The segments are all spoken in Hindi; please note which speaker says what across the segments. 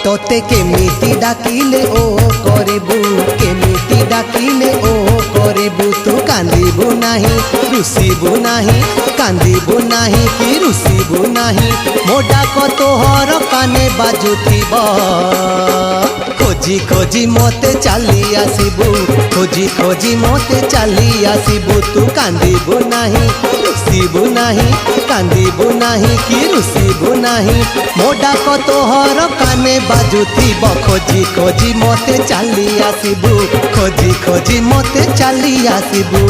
Speaker 1: तोते केमिति डाकिले ओ करिबू केमिति डाकिले ओ करिबू तू कांदिबू नाही रुसिबू नाही कांदिबू नाही कि रुसिबू नाही मो डाक तोहर काने बाजुथिबो खोजी खोजी मते चली आसीबू खोजी खोजी मते चली आसीबू तू कांदिबू नाही रुसिबू नाही कांदिबू नाही कि रुसिबू नाही मो डाक तोहर काने बाजुथिबो खोजी खोजी मते चली आसीबू खोजी खोजी मते चली आसीबू।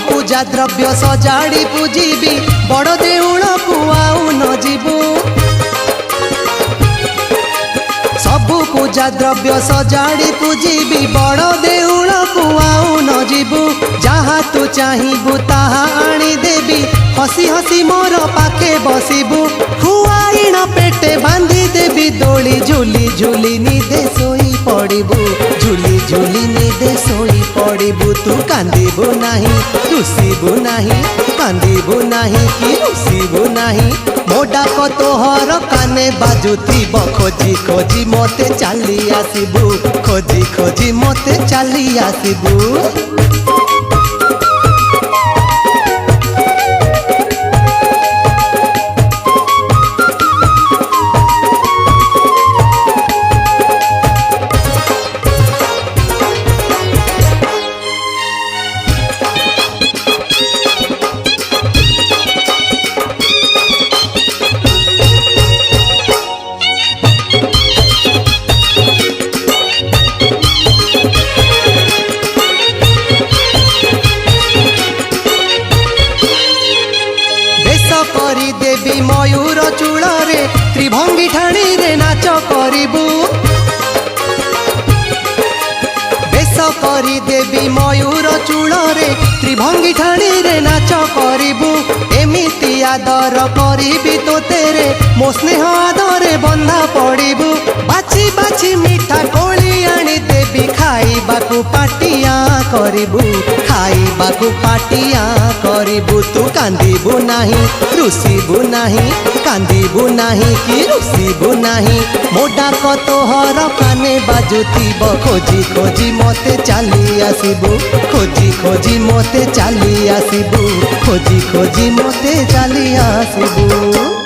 Speaker 1: पूजा द्रव्य सजाड़ी पूजिबी बड़ देउल को आउ न जीवू सबु पूजा द्रव्य सजाड़ी पूजिबी बड़ देउल को आउ न जीवू जहा तू चाहिबू ताहा आनी देबी हसी हसी मोर पाखे बसिबू खुआईन पेटे बांधी देबी दोली झूली झूली निदे सोई पड़िबू झूली झूली निदे सोई पड़िबू तू कांदिबू नाही रुसिबू नाही कांदिबू नाही कि रुसिबू नाही मो डाक तोहर काने बाजुथिबो खोजी खोजी मते चली आसीबू खोजी खोजी मते चली आसीबू। करी देवी मयूर चूड़े त्रिभंगी ठाणी रे नाच करिबू बेश करी देवी मयूर चूड़े त्रिभंगी ठाणी रे नाच करिबू एमिति आदर करिबी तो तेरे मो स्नेह आदरे बंधा पड़िबू बाछी बाछी मीठा कोली आनी देवी खाइबाकू पाटिया करिबू खाइबाकू पाटिया करिबू तू कांदिबू नाही रुसिबू नाही कांदिबू नाही कि रुसिबू नाही मो डाक तोहर काने बाजुथिबो खोजी खोजी मते चली आसीबू खोजी खोजी मते चली आसीबू खोजी खोजी मते चली आसीबू।